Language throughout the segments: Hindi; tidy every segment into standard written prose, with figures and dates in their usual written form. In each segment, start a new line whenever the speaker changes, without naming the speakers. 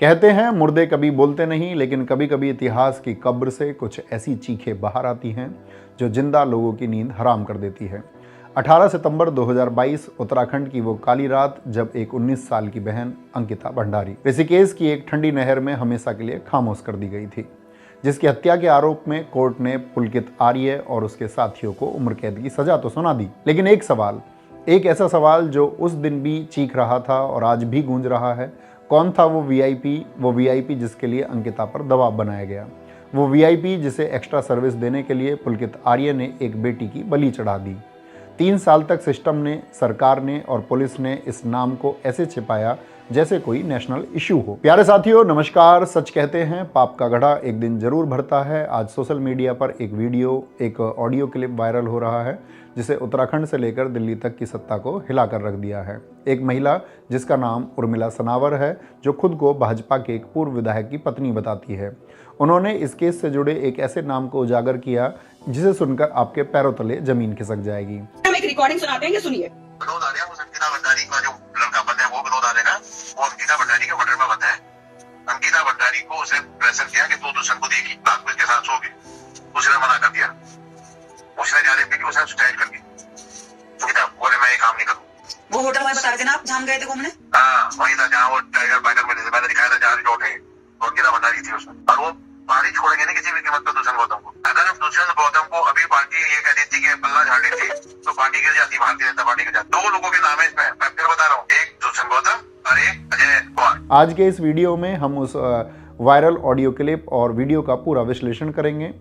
कहते हैं मुर्दे कभी बोलते नहीं, लेकिन कभी कभी इतिहास की कब्र से कुछ ऐसी चीखें बाहर आती हैं जो जिंदा लोगों की नींद हराम कर देती है। 18 सितंबर 2022 उत्तराखंड की वो काली रात जब एक 19 साल की बहन अंकिता भंडारी ऋषिकेश की एक ठंडी नहर में हमेशा के लिए खामोश कर दी गई थी, जिसकी हत्या के आरोप में कोर्ट ने पुलकित आर्य और उसके साथियों को उम्र कैद की सजा तो सुना दी, लेकिन एक ऐसा सवाल जो उस दिन भी चीख रहा था और आज भी गूंज रहा है, कौन था वो वीआईपी जिसके लिए अंकिता पर दबाव बनाया गया, वो वीआईपी जिसे एक्स्ट्रा सर्विस देने के लिए पुलकित आर्य ने एक बेटी की बलि चढ़ा दी। 3 साल तक सिस्टम ने, सरकार ने और पुलिस ने इस नाम को ऐसे छिपाया जैसे कोई नेशनल इशू हो। प्यारे साथियों, नमस्कार। सच कहते हैं पाप का घड़ा एक दिन जरूर भरता है। आज सोशल मीडिया पर एक ऑडियो क्लिप वायरल हो रहा है जिसे उत्तराखंड से लेकर दिल्ली तक की सत्ता को हिलाकर रख दिया है। एक महिला जिसका नाम उर्मिला सनावर है, जो खुद को भाजपा के एक पूर्व विधायक की पत्नी बताती है। उन्होंने इस केस से जुड़े एक ऐसे नाम को उजागर किया जिसे सुनकर आपके पैरों तले जमीन खिसक जाएगी।
हम एक रिकॉर्डिंग सुनाते हैं, सुनिए।
विनोद आर्य, उस अंकिता भंडारी का जो लड़का बंदा है वो विनोद आर्य का, वो अंकिता भंडारी के मर्डर में बंदा है। अंकिता भंडारी को उसने प्रेशर किया कि तू दुष्यंत को देगी, रात को इसके साथ सोगी। उसने मना कर दिया। उसने जाने पे उसने सुसाइड कर दी। अंकिता बोले मैं ये काम नहीं करूँ।
वो होटल में बता रहे थे ना आप, जहाँ गए थे घूमने?
हाँ, वही था जहाँ वो टाइगर बाइकर में मैंने दिखाया था, जहाँ रिजॉर्ट है। अंकिता भंडारी थी उसमें, और वो पार्टी छोड़ेंगे नहीं किसी भी कीमत पर दुष्यंत गौतम को। अगर हम दुष्यंत गौतम को अभी पार्टी ये कहती थी कि पल्ला झाड़ थी तो पार्टी गिर जाती, भारतीय जनता पार्टी गिर जाती। 2 लोगों के नाम है इसमें, मैं फिर बता रहा हूँ, एक दुष्यंत गौतम और एक अजय कुमार।
आज के इस वीडियो में हम उस वायरल ऑडियो क्लिप और वीडियो का पूरा विश्लेषण करेंगे।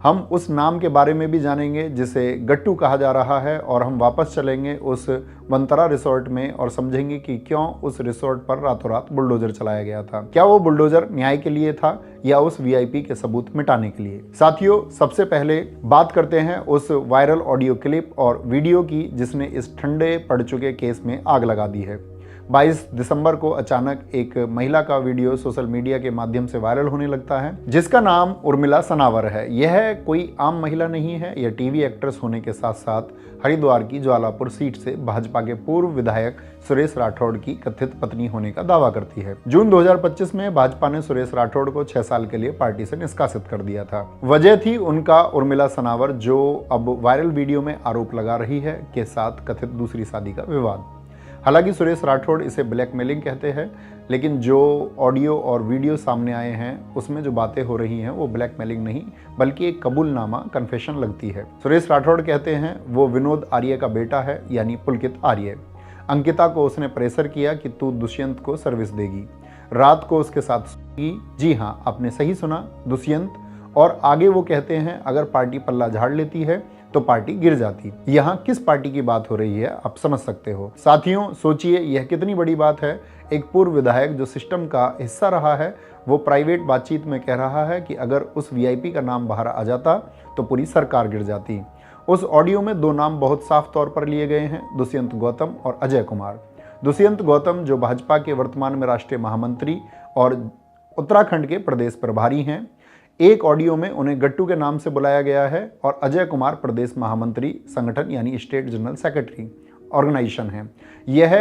हम उस नाम के बारे में भी जानेंगे जिसे गट्टू कहा जा रहा है, और हम वापस चलेंगे उस वंतरा रिसोर्ट में और समझेंगे कि क्यों उस रिसोर्ट पर रातों रात बुलडोजर चलाया गया था। क्या वो बुलडोजर न्याय के लिए था या उस वीआईपी के सबूत मिटाने के लिए? साथियों, सबसे पहले बात करते हैं उस वायरल ऑडियो क्लिप और वीडियो की जिसने इस ठंडे पड़ चुके केस में आग लगा दी है। 22 दिसंबर को अचानक एक महिला का वीडियो सोशल मीडिया के माध्यम से वायरल होने लगता है जिसका नाम उर्मिला सनावर है। यह कोई आम महिला नहीं है, यह टीवी एक्ट्रेस होने के साथ साथ हरिद्वार की ज्वालापुर सीट से भाजपा के पूर्व विधायक सुरेश राठौड़ की कथित पत्नी होने का दावा करती है। जून 2025 में भाजपा ने सुरेश राठौड़ को 6 साल के लिए पार्टी से निष्कासित कर दिया था। वजह थी उनका उर्मिला सनावर, जो अब वायरल वीडियो में आरोप लगा रही है, के साथ कथित दूसरी शादी का विवाद। हालांकि सुरेश राठौड़ इसे ब्लैकमेलिंग कहते हैं, लेकिन जो ऑडियो और वीडियो सामने आए हैं उसमें जो बातें हो रही हैं वो ब्लैकमेलिंग नहीं बल्कि एक कबूलनामा, कन्फेशन लगती है। सुरेश राठौड़ कहते हैं वो विनोद आर्य का बेटा है, यानी पुलकित आर्य। अंकिता को उसने प्रेशर किया कि तू दुष्यंत को सर्विस देगी, रात को उसके साथ सोगी। जी हाँ, आपने सही सुना, दुष्यंत। और आगे वो कहते हैं अगर पार्टी पल्ला झाड़ लेती है तो पार्टी गिर जाती। यहाँ किस पार्टी की बात हो रही है आप समझ सकते हो। साथियों, सोचिए यह कितनी बड़ी बात है। एक पूर्व विधायक जो सिस्टम का हिस्सा रहा है, वो प्राइवेट बातचीत में कह रहा है कि अगर उस वीआईपी का नाम बाहर आ जाता तो पूरी सरकार गिर जाती। उस ऑडियो में 2 नाम बहुत साफ तौर पर लिए गए हैं, दुष्यंत गौतम और अजय कुमार। दुष्यंत गौतम जो भाजपा के वर्तमान में राष्ट्रीय महामंत्री और उत्तराखंड के प्रदेश प्रभारी हैं। एक ऑडियो में उन्हें गट्टू के नाम से बुलाया गया है, और अजय कुमार प्रदेश महामंत्री संगठन यानी स्टेट जनरल सेक्रेटरी ऑर्गेनाइजेशन है। यह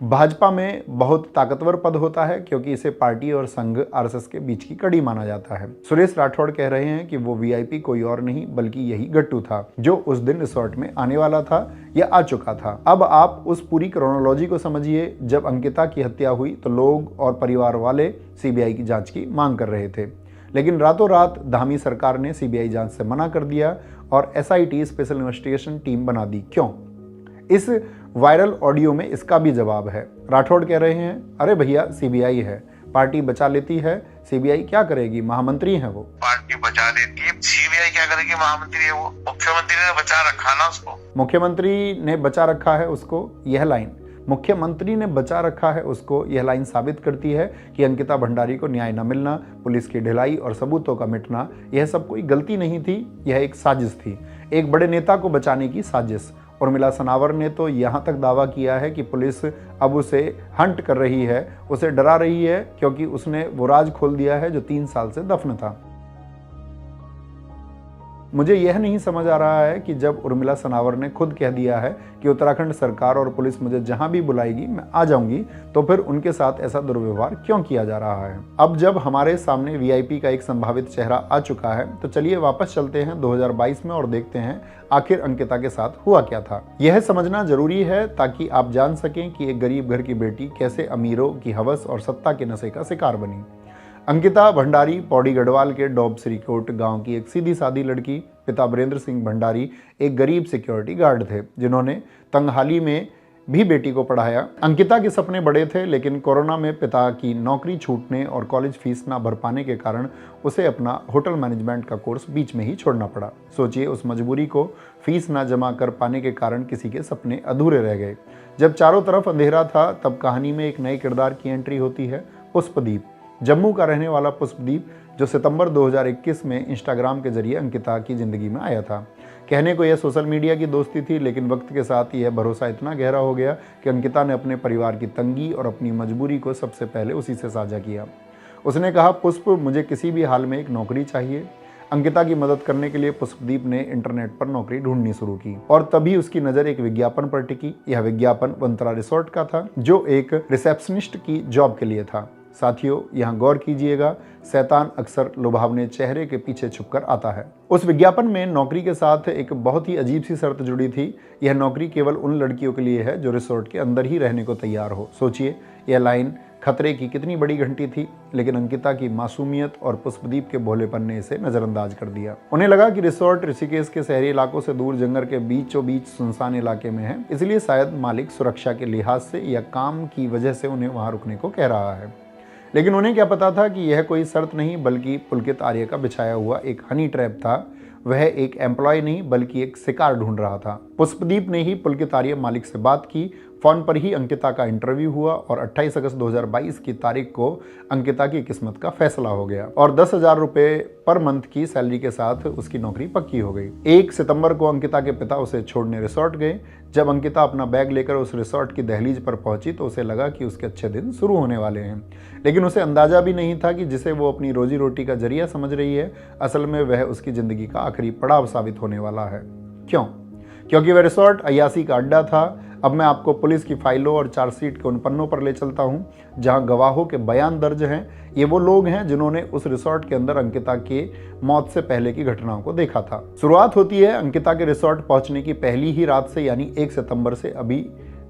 भाजपा में बहुत ताकतवर पद होता है क्योंकि इसे पार्टी और संघ आरएसएस के बीच की कड़ी माना जाता है। सुरेश राठौड़ कह रहे हैं कि वो वीआईपी कोई और नहीं बल्कि यही गट्टू था जो उस दिन रिसोर्ट में आने वाला था या आ चुका था। अब आप उस पूरी क्रोनोलॉजी को समझिए। जब अंकिता की हत्या हुई तो लोग और परिवार वाले सीबीआई की जांच की मांग कर रहे थे, लेकिन रातों रात धामी सरकार ने सीबीआई जांच से मना कर दिया और एसआईटी स्पेशल इन्वेस्टिगेशन टीम बना दी। क्यों? इस वायरल ऑडियो में इसका भी जवाब है। राठौड़ कह रहे हैं अरे भैया, सीबीआई है, पार्टी बचा लेती है, सीबीआई क्या करेगी, महामंत्री है वो।
पार्टी बचा लेती है, सीबीआई क्या करेगी, महामंत्री है वो। मुख्यमंत्री ने बचा रखा ना उसको।
मुख्यमंत्री ने बचा रखा है उसको, यह लाइन मुख्यमंत्री ने बचा रखा है उसको, यह लाइन साबित करती है कि अंकिता भंडारी को न्याय न मिलना, पुलिस की ढिलाई और सबूतों का मिटना, यह सब कोई गलती नहीं थी, यह एक साजिश थी, एक बड़े नेता को बचाने की साजिश। उर्मिला सनावर ने तो यहाँ तक दावा किया है कि पुलिस अब उसे हंट कर रही है, उसे डरा रही है, क्योंकि उसने वो राज खोल दिया है जो 3 साल से दफन था। मुझे यह नहीं समझ आ रहा है कि जब उर्मिला सनावर ने खुद कह दिया है कि उत्तराखंड सरकार और पुलिस मुझे जहां भी बुलाएगी मैं आ जाऊंगी, तो फिर उनके साथ ऐसा दुर्व्यवहार क्यों किया जा रहा है। अब जब हमारे सामने वीआईपी का एक संभावित चेहरा आ चुका है तो चलिए वापस चलते हैं 2022 में और देखते हैं आखिर अंकिता के साथ हुआ क्या था। यह समझना जरूरी है ताकि आप जान सकें कि एक गरीब घर की बेटी कैसे अमीरों की हवस और सत्ता के नशे का शिकार बनी। अंकिता भंडारी पौड़ी गढ़वाल के डोब श्रीकोट गांव की एक सीधी सादी लड़की। पिता वीरेंद्र सिंह भंडारी एक गरीब सिक्योरिटी गार्ड थे जिन्होंने तंगहाली में भी बेटी को पढ़ाया। अंकिता के सपने बड़े थे, लेकिन कोरोना में पिता की नौकरी छूटने और कॉलेज फीस ना भर पाने के कारण उसे अपना होटल मैनेजमेंट का कोर्स बीच में ही छोड़ना पड़ा। सोचिए, उस मजबूरी को फीस ना जमा कर पाने के कारण किसी के सपने अधूरे रह गए। जब चारों तरफ अंधेरा था तब कहानी में एक नए किरदार की एंट्री होती है, पुष्पदीप। जम्मू का रहने वाला पुष्पदीप जो सितंबर 2021 में इंस्टाग्राम के जरिए अंकिता की जिंदगी में आया था। कहने को यह सोशल मीडिया की दोस्ती थी, लेकिन वक्त के साथ यह भरोसा इतना गहरा हो गया कि अंकिता ने अपने परिवार की तंगी और अपनी मजबूरी को सबसे पहले उसी से साझा किया। उसने कहा, पुष्प, मुझे किसी भी हाल में एक नौकरी चाहिए। अंकिता की मदद करने के लिए पुष्पदीप ने इंटरनेट पर नौकरी ढूंढनी शुरू की और तभी उसकी नज़र एक विज्ञापन पर टिकी। यह विज्ञापन वंतरा रिसोर्ट का था जो एक रिसेप्शनिस्ट की जॉब के लिए था। साथियों, यहाँ गौर कीजिएगा, शैतान अक्सर लुभावने चेहरे के पीछे छुपकर आता है। उस विज्ञापन में नौकरी के साथ एक बहुत ही अजीब सी शर्त जुड़ी थी। यह नौकरी केवल उन लड़कियों के लिए है जो रिसोर्ट के अंदर ही रहने को तैयार हो। सोचिए, यह लाइन खतरे की कितनी बड़ी घंटी थी, लेकिन अंकिता की मासूमियत और पुष्पदीप के भोलेपन ने इसे नजरअंदाज कर दिया। उन्हें लगा कि रिसोर्ट ऋषिकेश के शहरी इलाकों से दूर जंगल के बीचों बीच सुनसान इलाके में है, इसलिए शायद मालिक सुरक्षा के लिहाज से या काम की वजह से उन्हें वहां रुकने को कह रहा है। लेकिन उन्हें क्या पता था कि यह कोई शर्त नहीं बल्कि पुलकित आर्य का बिछाया हुआ एक हनी ट्रैप था। वह एक एम्प्लॉय नहीं बल्कि एक शिकार ढूंढ रहा था। पुष्पदीप ने ही पुलकित आर्य मालिक से बात की। फोन पर ही अंकिता का इंटरव्यू हुआ और 28 अगस्त 2022 की तारीख को अंकिता की किस्मत का फैसला हो गया और 10,000 रुपये पर मंथ की सैलरी के साथ उसकी नौकरी पक्की हो गई। 1 सितंबर को अंकिता के पिता उसे छोड़ने रिसोर्ट गए। जब अंकिता अपना बैग लेकर उस रिसोर्ट की दहलीज पर पहुंची तो उसे लगा कि उसके अच्छे दिन शुरू होने वाले हैं, लेकिन उसे अंदाजा भी नहीं था कि जिसे वो अपनी रोजी रोटी का जरिया समझ रही है, असल में वह उसकी जिंदगी का आखिरी पड़ाव साबित होने वाला है। क्यों? क्योंकि वह रिसोर्ट अय्यासी का अड्डा था। अब मैं आपको पुलिस की फाइलों और चार्जशीट के उन पन्नों पर ले चलता हूं जहां गवाहों के बयान दर्ज हैं। ये वो लोग हैं जिन्होंने उस रिसोर्ट के अंदर अंकिता के मौत से पहले की घटनाओं को देखा था। शुरुआत होती है अंकिता के रिसोर्ट पहुंचने की पहली ही रात से, यानी 1 सितंबर से। अभी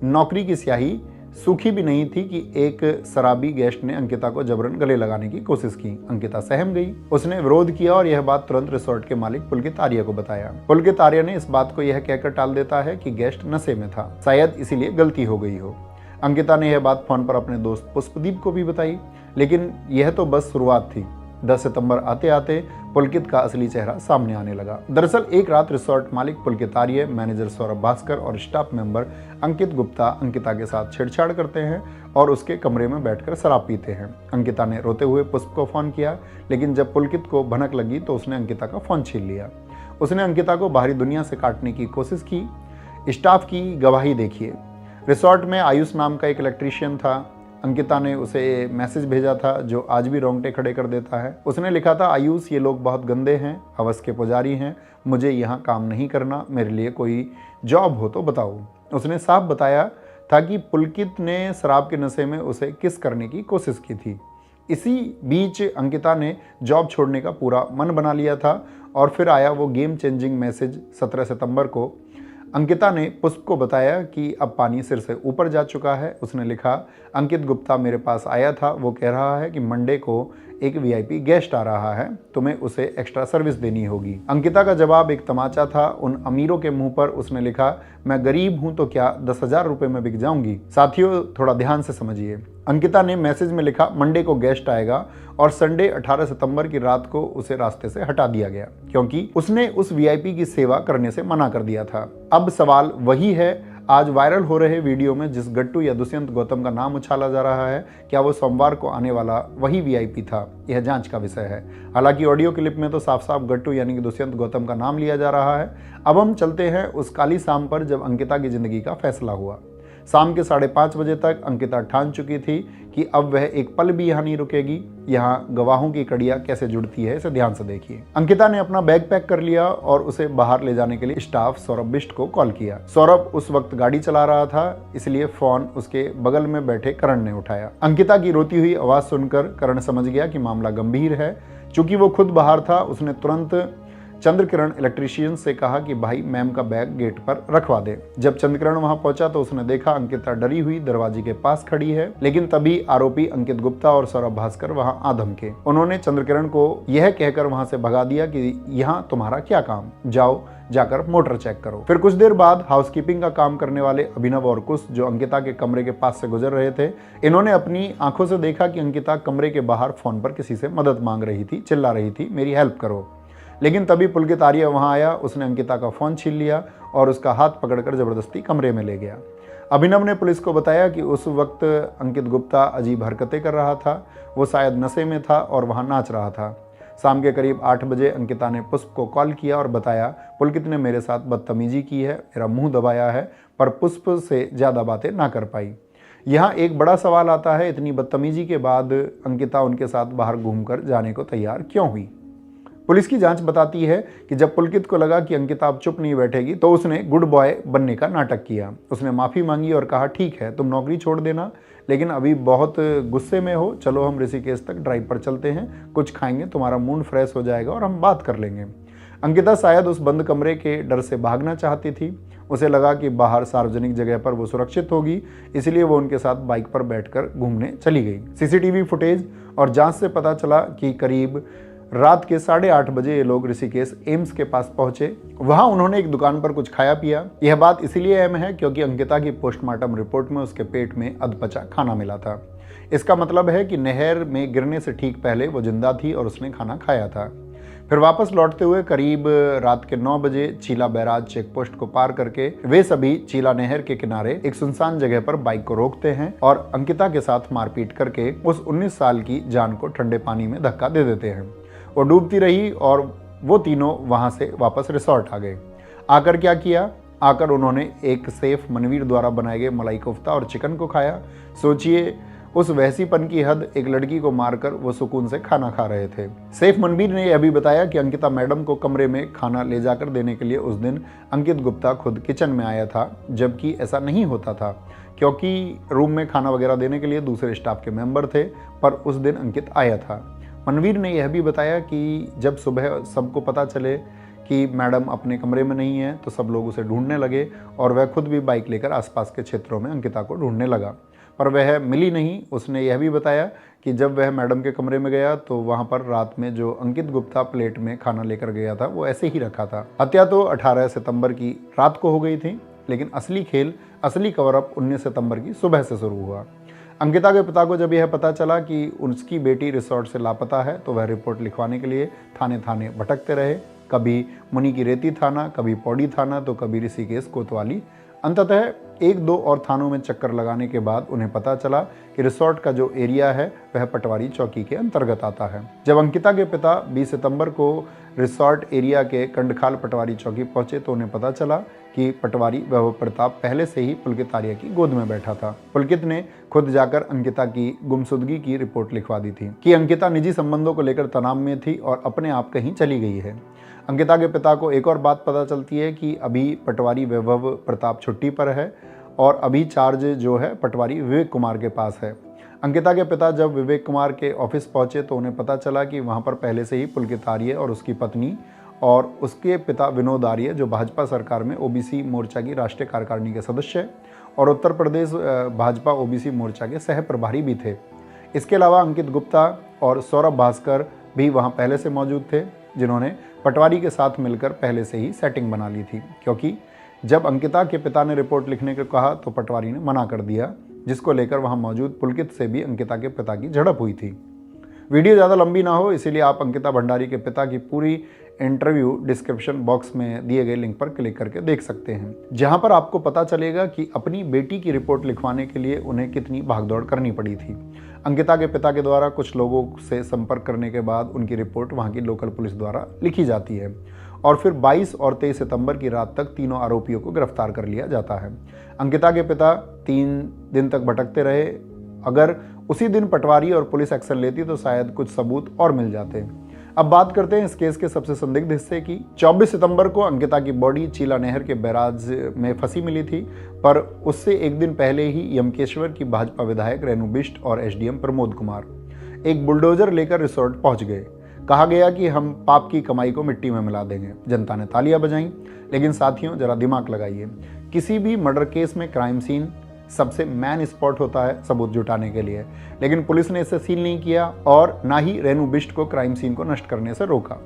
नौकरी की स्याही सूखी भी नहीं थी कि एक शराबी गेस्ट ने अंकिता को जबरन गले लगाने की कोशिश की। अंकिता सहम गई, उसने विरोध किया और यह बात तुरंत रिसोर्ट के मालिक पुलकित आर्य को बताया। पुलकित आर्य ने इस बात को यह कहकर टाल देता है कि गेस्ट नशे में था, शायद इसीलिए गलती हो गई हो। अंकिता ने यह बात फोन पर अपने दोस्त पुष्पदीप को भी बताई, लेकिन यह तो बस शुरुआत थी। 10 सितंबर आते आते पुलकित का असली चेहरा सामने आने लगा। दरअसल एक रात रिसोर्ट मालिक पुलकित आर्य, मैनेजर सौरभ भास्कर और स्टाफ मेंबर अंकित गुप्ता अंकिता के साथ छेड़छाड़ करते हैं और उसके कमरे में बैठकर शराब पीते हैं। अंकिता ने रोते हुए पुष्प को फोन किया, लेकिन जब पुलकित को भनक लगी तो उसने अंकिता का फोन छीन लिया। उसने अंकिता को बाहरी दुनिया से काटने की कोशिश की। स्टाफ की गवाही देखिए। रिसोर्ट में आयुष नाम का एक इलेक्ट्रीशियन था। अंकिता ने उसे मैसेज भेजा था जो आज भी रोंगटे खड़े कर देता है। उसने लिखा था, आयुष, ये लोग बहुत गंदे हैं, हवस के पुजारी हैं, मुझे यहाँ काम नहीं करना, मेरे लिए कोई जॉब हो तो बताओ। उसने साफ बताया था कि पुलकित ने शराब के नशे में उसे किस करने की कोशिश की थी। इसी बीच अंकिता ने जॉब छोड़ने का पूरा मन बना लिया था और फिर आया वो गेम चेंजिंग मैसेज 17 सितंबर को। अंकिता ने पुष्प को बताया कि अब पानी सिर से ऊपर जा चुका है। उसने लिखा, अंकित गुप्ता मेरे पास आया था, वो कह रहा है कि मंडे को एक वीआईपी गेस्ट आ रहा है, तुम्हें उसे एक्स्ट्रा सर्विस देनी होगी। अंकिता का जवाब एक तमाचा था उन अमीरों के मुंह पर। उसने लिखा, मैं गरीब हूं तो क्या 10,000 रुपए में बिक जाऊंगी। साथियों, थोड़ा ध्यान से समझिए। अंकिता ने मैसेज में लिखा, मंडे को गेस्ट आएगा और संडे 18 सितंबर की रात को उसे रास्ते से हटा दिया गया क्योंकि उसने उस वीआईपी की सेवा करने से मना कर दिया था। अब सवाल वही है, आज वायरल हो रहे वीडियो में जिस गट्टू या दुष्यंत गौतम का नाम उछाला जा रहा है, क्या वो सोमवार को आने वाला वही वीआईपी था? यह जांच का विषय है। हालांकि ऑडियो क्लिप में तो साफ साफ गट्टू यानी कि दुष्यंत गौतम का नाम लिया जा रहा है। अब हम चलते हैं उस काली शाम पर जब अंकिता की जिंदगी का फैसला हुआ। शाम के 5:30 बजे तक अंकिता ठान चुकी थी कि अब वह एक पल भी यहाँ नहीं रुकेगी। यहाँ गवाहों की कड़ियाँ कैसे जुड़ती है, इसे ध्यान से देखिए। अंकिता ने अपना बैग पैक कर लिया और उसे बाहर ले जाने के लिए स्टाफ सौरभ बिष्ट को कॉल किया। सौरभ उस वक्त गाड़ी चला रहा था, इसलिए फोन उसके बगल में बैठे करण ने उठाया। अंकिता की रोती हुई आवाज सुनकर करण समझ गया कि मामला गंभीर है। चूंकि वो खुद बाहर था, उसने तुरंत चंद्रकिरण इलेक्ट्रीशियन से कहा कि भाई मैम का बैग गेट पर रखवा दे। जब चंद्रकिरण वहां पहुंचा तो उसने देखा अंकिता डरी हुई दरवाजे के पास खड़ी है, लेकिन तभी आरोपी अंकित गुप्ता और सौरभ भास्कर वहां आ धमके। उन्होंने चंद्रकिरण को यह कहकर वहां से भगा दिया कि यहाँ तुम्हारा क्या काम, जाओ जाकर मोटर चेक करो। फिर कुछ देर बाद हाउसकीपिंग का काम करने वाले अभिनव और कुश, जो अंकिता के कमरे के पास से गुजर रहे थे, इन्होंने अपनी आंखों से देखा कि अंकिता कमरे के बाहर फोन पर किसी से मदद मांग रही थी, चिल्ला रही थी, मेरी हेल्प करो। लेकिन तभी पुलकित आर्य वहां आया। उसने अंकिता का फोन छीन लिया और उसका हाथ पकड़कर जबरदस्ती कमरे में ले गया। अभिनव ने पुलिस को बताया कि उस वक्त अंकित गुप्ता अजीब हरकतें कर रहा था। वो शायद नशे में था और वहां नाच रहा था। शाम के करीब 8 बजे अंकिता ने पुष्प को कॉल किया और बताया, पुलकित ने मेरे साथ बदतमीजी की है, मेरा मुंह दबाया है, पर पुष्प से ज़्यादा बातें ना कर पाई। यहाँ एक बड़ा सवाल आता है, इतनी बदतमीजी के बाद अंकिता उनके साथ बाहर घूमकर जाने को तैयार क्यों हुई? पुलिस की जांच बताती है कि जब पुलकित को लगा कि अंकिता अब चुप नहीं बैठेगी तो उसने गुड बॉय बनने का नाटक किया। उसने माफ़ी मांगी और कहा, ठीक है तुम नौकरी छोड़ देना, लेकिन अभी बहुत गुस्से में हो, चलो हम ऋषिकेश तक ड्राइव पर चलते हैं, कुछ खाएंगे, तुम्हारा मूड फ्रेश हो जाएगा और हम बात कर लेंगे। अंकिता शायद उस बंद कमरे के डर से भागना चाहती थी। उसे लगा कि बाहर सार्वजनिक जगह पर वो सुरक्षित होगी, इसलिए वो उनके साथ बाइक पर बैठकर घूमने चली गई। सीसीटीवी फुटेज और जांच से पता चला कि करीब रात के 8:30 बजे ये लोग ऋषिकेश एम्स के पास पहुंचे। वहां उन्होंने एक दुकान पर कुछ खाया पिया। यह बात इसीलिए अहम है क्योंकि अंकिता की पोस्टमार्टम रिपोर्ट में उसके पेट में अधपचा खाना मिला था। इसका मतलब है कि नहर में गिरने से ठीक पहले वो जिंदा थी और उसने खाना खाया था। फिर वापस लौटते हुए करीब रात के 9 बजे चीला बैराज चेक पोस्ट को पार करके वे सभी चीला नहर के किनारे एक सुनसान जगह पर बाइक को रोकते हैं और अंकिता के साथ मारपीट करके उस 19 साल की जान को ठंडे पानी में धक्का दे देते हैं। वो डूबती रही और वो तीनों वहां से वापस रिसोर्ट आ गए। आकर क्या किया? आकर उन्होंने एक सेफ मनवीर द्वारा बनाए गए मलाई कोफ्ता और चिकन को खाया। सोचिए उस वहसीपन की हद, एक लड़की को मारकर वो सुकून से खाना खा रहे थे। सेफ मनवीर ने यह भी बताया कि अंकिता मैडम को कमरे में खाना ले जाकर देने के लिए उस दिन अंकित गुप्ता खुद किचन में आया था, जबकि ऐसा नहीं होता था क्योंकि रूम में खाना वगैरह देने के लिए दूसरे स्टाफ के मेंबर थे, पर उस दिन अंकित आया था। मनवीर ने यह भी बताया कि जब सुबह सबको पता चले कि मैडम अपने कमरे में नहीं है तो सब लोग उसे ढूंढने लगे और वह खुद भी बाइक लेकर आसपास के क्षेत्रों में अंकिता को ढूंढने लगा, पर वह मिली नहीं। उसने यह भी बताया कि जब वह मैडम के कमरे में गया तो वहां पर रात में जो अंकित गुप्ता प्लेट में खाना लेकर गया था वो ऐसे ही रखा था। हत्या तो 18 सितंबर की रात को हो गई थी, लेकिन असली खेल, असली कवरअप 19 सितंबर की सुबह से शुरू हुआ। अंकिता के पिता को जब यह पता चला कि उसकी बेटी रिसोर्ट से लापता है तो वह रिपोर्ट लिखवाने के लिए थाने थाने भटकते रहे। कभी मुनि की रेती थाना, कभी पौड़ी थाना, तो कभी ऋषिकेश कोतवाली। अंततः 1-2 और थानों में चक्कर लगाने के बाद उन्हें पता चला कि रिसोर्ट का जो एरिया है वह पटवारी चौकी के अंतर्गत आता है। जब अंकिता के पिता 20 सितंबर को रिसोर्ट एरिया के कंडखाल पटवारी चौकी पहुंचे तो उन्हें पता चला कि पटवारी वैभव प्रताप पहले से ही पुलकित आर्य की गोद में बैठा था। पुलकित ने खुद जाकर अंकिता की गुमशुदगी की रिपोर्ट लिखवा दी थी कि अंकिता निजी संबंधों को लेकर तनाव में थी और अपने आप कहीं चली गई है। अंकिता के पिता को एक और बात पता चलती है कि अभी पटवारी वैभव प्रताप छुट्टी पर है और अभी चार्ज जो है पटवारी विवेक कुमार के पास है। अंकिता के पिता जब विवेक कुमार के ऑफिस पहुंचे तो उन्हें पता चला कि वहां पर पहले से ही पुलकित आर्य और उसकी पत्नी और उसके पिता विनोद आर्य, जो भाजपा सरकार में ओबीसी मोर्चा की राष्ट्रीय कार्यकारिणी के सदस्य और उत्तर प्रदेश भाजपा ओबीसी मोर्चा के सह प्रभारी भी थे। इसके अलावा अंकित गुप्ता और सौरभ भास्कर भी वहां पहले से मौजूद थे, जिन्होंने पटवारी के साथ मिलकर पहले से ही सेटिंग बना ली थी, क्योंकि जब अंकिता के पिता ने रिपोर्ट लिखने को कहा तो पटवारी ने मना कर दिया, जिसको लेकर वहां मौजूद पुलकित से भी अंकिता के पिता की झड़प हुई थी। वीडियो ज़्यादा लंबी ना हो इसीलिए आप अंकिता भंडारी के पिता की पूरी इंटरव्यू डिस्क्रिप्शन बॉक्स में दिए गए लिंक पर क्लिक करके देख सकते हैं, जहां पर आपको पता चलेगा कि अपनी बेटी की रिपोर्ट लिखवाने के लिए उन्हें कितनी भागदौड़ करनी पड़ी थी। अंकिता के पिता के द्वारा कुछ लोगों से संपर्क करने के बाद उनकी रिपोर्ट वहां की लोकल पुलिस द्वारा लिखी जाती है और फिर 22 और 23 सितंबर की रात तक तीनों आरोपियों को गिरफ्तार कर लिया जाता है। अंकिता के पिता 3 दिन तक भटकते रहे। अगर उसी दिन पटवारी और पुलिस एक्शन लेती तो शायद कुछ सबूत और मिल जाते। अब बात करते हैं इस केस के सबसे संदिग्ध हिस्से की। 24 सितंबर को अंकिता की बॉडी चीला नहर के बैराज में फंसी मिली थी, पर उससे एक दिन पहले ही यमकेश्वर की भाजपा विधायक रेणु बिष्ट और एसडीएम प्रमोद कुमार एक बुलडोजर लेकर रिसोर्ट पहुंच गए। कहा गया कि हम पाप की कमाई को मिट्टी में मिला देंगे। जनता ने तालियां बजाईं, लेकिन साथियों जरा दिमाग लगाइए, किसी भी मर्डर केस में क्राइम सीन सबसे मैन स्पॉट होता है सबूत जुटाने के लिए, लेकिन पुलिस ने इसे सील नहीं किया और ना ही रेणु बिष्ट को क्राइम सीन को नष्ट करने से रोका,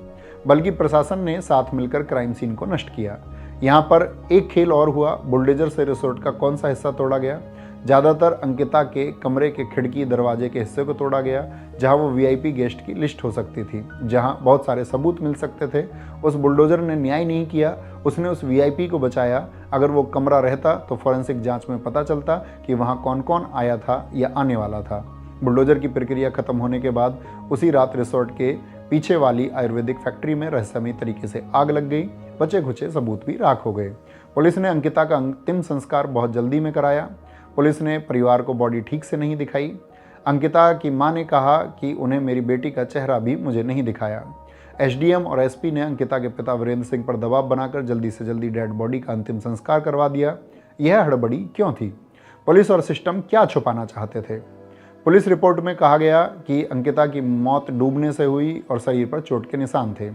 बल्कि प्रशासन ने साथ मिलकर क्राइम सीन को नष्ट किया। यहाँ पर एक खेल और हुआ, बुलडोजर से रिसोर्ट का कौन सा हिस्सा तोड़ा गया? ज़्यादातर अंकिता के कमरे के खिड़की दरवाजे के हिस्से को तोड़ा गया, जहां वो वीआईपी गेस्ट की लिस्ट हो सकती थी, जहां बहुत सारे सबूत मिल सकते थे। उस बुलडोजर ने न्याय नहीं किया, उसने उस वीआईपी को बचाया। अगर वो कमरा रहता तो फॉरेंसिक जांच में पता चलता कि वहां कौन कौन आया था या आने वाला था। बुलडोजर की प्रक्रिया खत्म होने के बाद उसी रात रिसोर्ट के पीछे वाली आयुर्वेदिक फैक्ट्री में रहस्यमय तरीके से आग लग गई। बचे खुचे सबूत भी राख हो गए। पुलिस ने अंकिता का अंतिम संस्कार बहुत जल्दी में कराया। पुलिस ने परिवार को बॉडी ठीक से नहीं दिखाई। अंकिता की मां ने कहा कि उन्हें मेरी बेटी का चेहरा भी मुझे नहीं दिखाया। एसडीएम और एसपी ने अंकिता के पिता वीरेंद्र सिंह पर दबाव बनाकर जल्दी से जल्दी डेड बॉडी का अंतिम संस्कार करवा दिया। यह हड़बड़ी क्यों थी? पुलिस और सिस्टम क्या छुपाना चाहते थे? पुलिस रिपोर्ट में कहा गया कि अंकिता की मौत डूबने से हुई और शरीर पर चोट के निशान थे।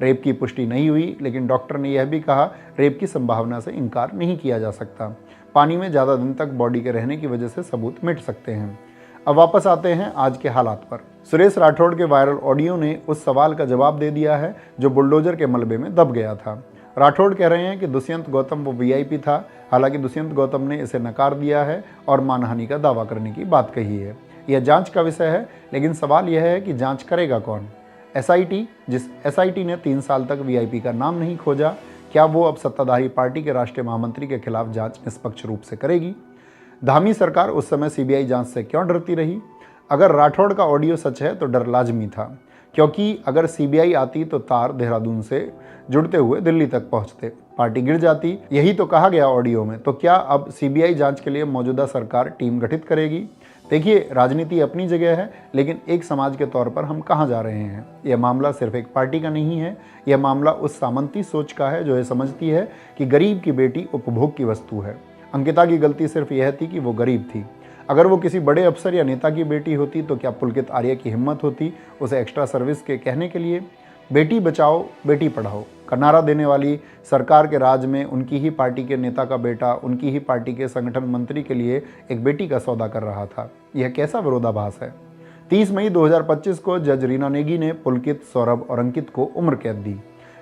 रेप की पुष्टि नहीं हुई, लेकिन डॉक्टर ने यह भी कहा रेप की संभावना से इनकार नहीं किया जा सकता। पानी में ज़्यादा दिन तक बॉडी के रहने की वजह से सबूत मिट सकते हैं। अब वापस आते हैं आज के हालात पर। सुरेश राठौड़ के वायरल ऑडियो ने उस सवाल का जवाब दे दिया है जो बुलडोजर के मलबे में दब गया था। राठौड़ कह रहे हैं कि दुष्यंत गौतम वो वीआईपी था। हालांकि दुष्यंत गौतम ने इसे नकार दिया है और मानहानि का दावा करने की बात कही है। यह जांच का विषय है, लेकिन सवाल यह है कि जांच करेगा कौन? एसआईटी? जिस एसआईटी ने 3 साल तक वीआईपी का नाम नहीं खोजा, क्या वो अब सत्ताधारी पार्टी के राष्ट्रीय महामंत्री के खिलाफ जांच निष्पक्ष रूप से करेगी? धामी सरकार उस समय सीबीआई जांच से क्यों डरती रही? अगर राठौड़ का ऑडियो सच है तो डर लाजमी था, क्योंकि अगर सीबीआई आती तो तार देहरादून से जुड़ते हुए दिल्ली तक पहुंचते, पार्टी गिर जाती। यही तो कहा गया ऑडियो में। तो क्या अब सीबीआई जांच के लिए मौजूदा सरकार टीम गठित करेगी? देखिए, राजनीति अपनी जगह है, लेकिन एक समाज के तौर पर हम कहाँ जा रहे हैं? यह मामला सिर्फ एक पार्टी का नहीं है। यह मामला उस सामंती सोच का है जो ये समझती है कि गरीब की बेटी उपभोग की वस्तु है। अंकिता की गलती सिर्फ यह थी कि वो गरीब थी। अगर वो किसी बड़े अफसर या नेता की बेटी होती तो क्या पुलकित आर्य की हिम्मत होती उसे एक्स्ट्रा सर्विस के कहने के लिए? बेटी बचाओ बेटी पढ़ाओ का नारा देने वाली सरकार के राज में उनकी ही पार्टी के नेता का बेटा उनकी ही पार्टी के संगठन मंत्री के लिए एक बेटी का सौदा कर रहा था। यह कैसा विरोधाभास है? 30 मई 2025 को जज रीना नेगी ने पुलकित, सौरभ और अंकित को उम्र कैद दी,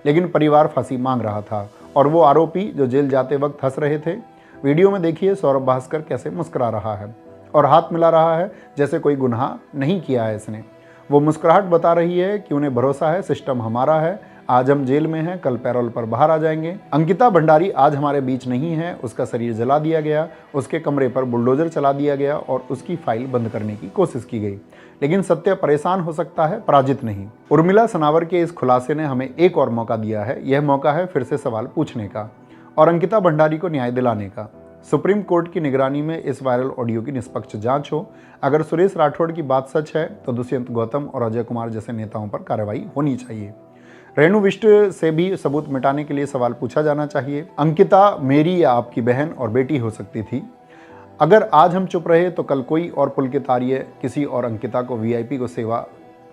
लेकिन परिवार फांसी मांग रहा था और वो आरोपी जो जेल जाते वक्त हंस रहे थे। वीडियो में देखिए सौरभ भास्कर कैसे मुस्कुरा रहा है और हाथ मिला रहा है जैसे कोई गुनाह नहीं किया है इसने। वो मुस्कुराहट बता रही है कि उन्हें भरोसा है सिस्टम हमारा है, आज हम जेल में हैं, कल पैरोल पर बाहर आ जाएंगे। अंकिता भंडारी आज हमारे बीच नहीं है। उसका शरीर जला दिया गया, उसके कमरे पर बुलडोजर चला दिया गया और उसकी फाइल बंद करने की कोशिश की गई, लेकिन सत्य परेशान हो सकता है, पराजित नहीं। उर्मिला सनावर के इस खुलासे ने हमें एक और मौका दिया है। यह मौका है फिर से सवाल पूछने का और अंकिता भंडारी को न्याय दिलाने का। सुप्रीम कोर्ट की निगरानी में इस वायरल ऑडियो की निष्पक्ष जांच हो। अगर सुरेश राठौड़ की बात सच है तो दुष्यंत गौतम और अजय कुमार जैसे नेताओं पर कार्रवाई होनी चाहिए। रेणु बिष्ट से भी सबूत मिटाने के लिए सवाल पूछा जाना चाहिए। अंकिता मेरी या आपकी बहन और बेटी हो सकती थी। अगर आज हम चुप रहे तो कल कोई और पुलकित आर्य किसी और अंकिता को वीआईपी को सेवा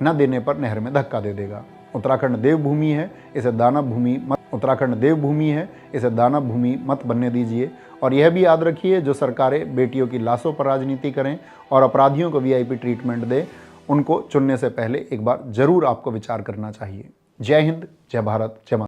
न देने पर नहर में धक्का दे देगा। उत्तराखंड देवभूमि है, इसे दानव भूमि मत उत्तराखंड देवभूमि है, इसे दानव भूमि मत बनने दीजिए। और यह भी याद रखिए, जो सरकारें बेटियों की लाशों पर राजनीति करें और अपराधियों को वीआईपी ट्रीटमेंट दें, उनको चुनने से पहले एक बार जरूर आपको विचार करना चाहिए। जय हिंद, जय भारत, जय माता।